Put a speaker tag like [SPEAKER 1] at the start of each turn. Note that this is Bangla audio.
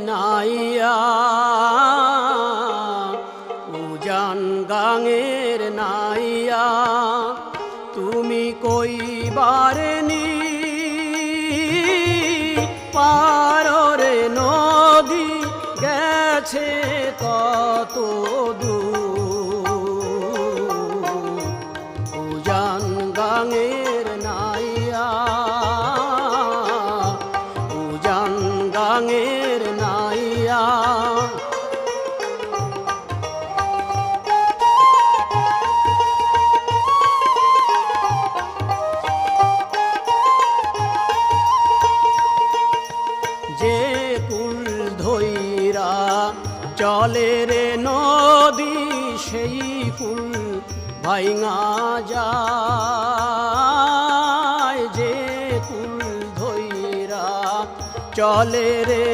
[SPEAKER 1] নাইয়া উজান গাঙের নাইয়া তুমি কইবারে নি পাররে নদী গেছে কত দূর উজান গাঙের নাইয়া উজান গাঙের নাইয়া যে কুল ধইরা চলে রে নদী সেই কুল ভাইঙা যায় যে কুল ধইরা চলে রে